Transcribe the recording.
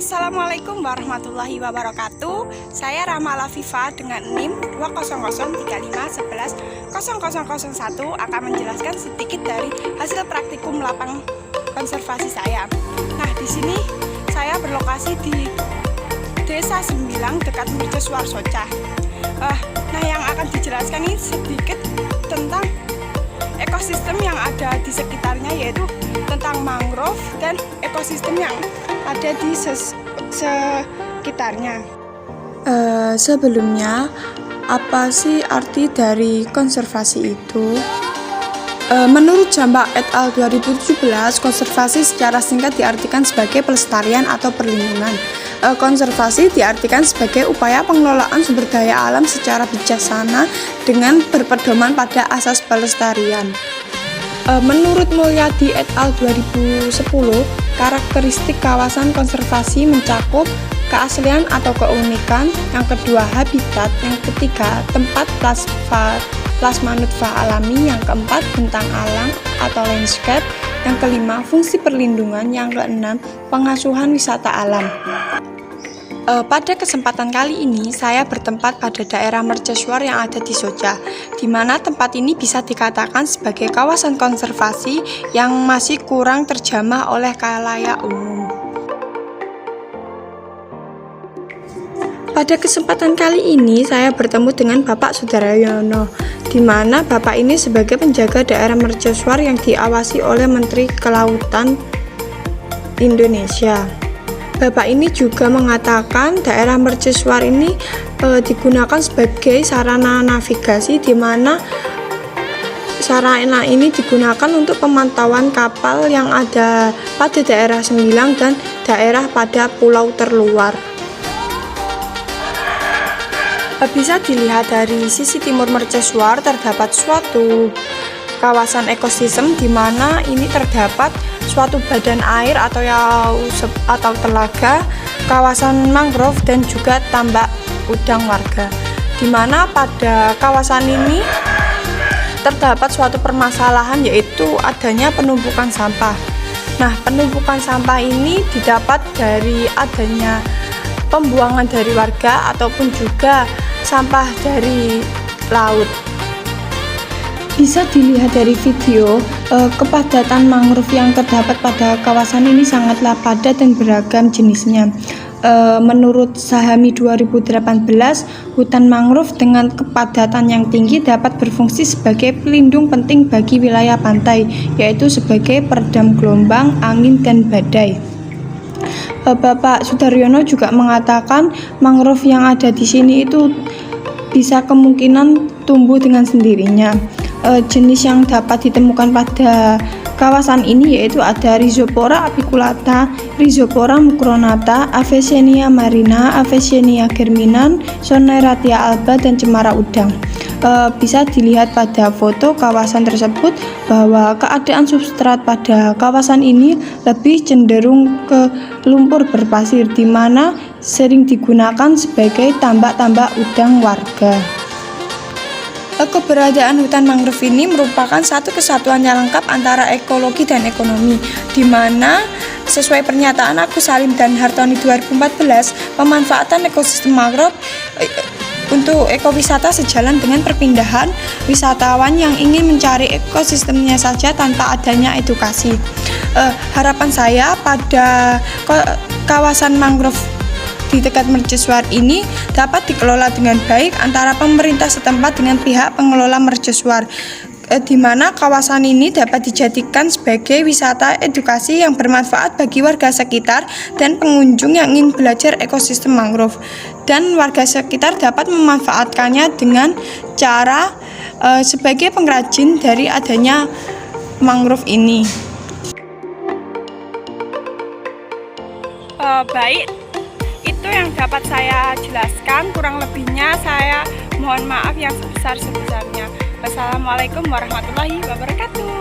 Assalamualaikum warahmatullahi wabarakatuh. Saya Rama Lafifa dengan NIM 20035110001 akan menjelaskan sedikit dari hasil praktikum lapang konservasi saya. Nah, di sini saya berlokasi di Desa Sembilang dekat Mercusuar Socah. Nah, yang akan dijelaskan ini sedikit tentang ekosistem yang ada di sekitarnya, yaitu tentang mangrove dan ekosistem yang ada di sekitarnya. Sebelumnya, apa sih arti dari konservasi itu? Menurut Jambak et al. 2017, konservasi secara singkat diartikan sebagai pelestarian atau perlindungan. Konservasi diartikan sebagai upaya pengelolaan sumber daya alam secara bijaksana dengan berpedoman pada asas pelestarian. Menurut Mulyadi et al. 2010, karakteristik kawasan konservasi mencakup keaslian atau keunikan, yang kedua habitat, yang ketiga tempat plasma nutfah alami, yang keempat bentang alam atau landscape, yang kelima fungsi perlindungan, yang keenam pengasuhan wisata alam. Pada kesempatan kali ini, saya bertempat pada daerah Mercusuar yang ada di Socah, di mana tempat ini bisa dikatakan sebagai kawasan konservasi yang masih kurang terjamah oleh khalayak umum. Pada kesempatan kali ini, saya bertemu dengan Bapak Sudaryono, di mana Bapak ini sebagai penjaga daerah Mercusuar yang diawasi oleh Menteri Kelautan Indonesia. Bapak ini juga mengatakan daerah Mercusuar ini digunakan sebagai sarana navigasi, di mana sarana ini digunakan untuk pemantauan kapal yang ada pada daerah Sembilang dan daerah pada pulau terluar. Bisa dilihat dari sisi timur Mercusuar terdapat suatu kawasan ekosistem di mana ini terdapat suatu badan air atau telaga, kawasan mangrove dan juga tambak udang warga. Di mana pada kawasan ini terdapat suatu permasalahan, yaitu adanya penumpukan sampah. Nah, penumpukan sampah ini didapat dari adanya pembuangan dari warga ataupun juga sampah dari laut. Bisa dilihat dari video, kepadatan mangrove yang terdapat pada kawasan ini sangatlah padat dan beragam jenisnya. Menurut Sahami 2018, hutan mangrove dengan kepadatan yang tinggi dapat berfungsi sebagai pelindung penting bagi wilayah pantai, yaitu sebagai peredam gelombang, angin, dan badai. Bapak Sudaryono juga mengatakan mangrove yang ada di sini itu bisa kemungkinan tumbuh dengan sendirinya. Jenis yang dapat ditemukan pada kawasan ini yaitu ada Rhizopora apiculata, Rhizopora mucronata, Avicennia marina, Avicennia germinan, Soneratia alba, dan cemara udang. Bisa dilihat pada foto kawasan tersebut bahwa keadaan substrat pada kawasan ini lebih cenderung ke lumpur berpasir, di mana sering digunakan sebagai tambak-tambak udang warga. Keberadaan hutan mangrove ini merupakan satu kesatuan yang lengkap antara ekologi dan ekonomi, di mana sesuai pernyataan Agus Salim dan Hartoni 2014, pemanfaatan ekosistem mangrove untuk ekowisata sejalan dengan perpindahan wisatawan yang ingin mencari ekosistemnya saja tanpa adanya edukasi. Harapan saya pada kawasan mangrove di dekat Mercusuar ini dapat dikelola dengan baik antara pemerintah setempat dengan pihak pengelola Mercusuar, di mana kawasan ini dapat dijadikan sebagai wisata edukasi yang bermanfaat bagi warga sekitar dan pengunjung yang ingin belajar ekosistem mangrove, dan warga sekitar dapat memanfaatkannya dengan cara sebagai pengrajin dari adanya mangrove ini. Baik, itu yang dapat saya jelaskan. Kurang lebihnya saya mohon maaf yang sebesar-besarnya. Wassalamualaikum warahmatullahi wabarakatuh.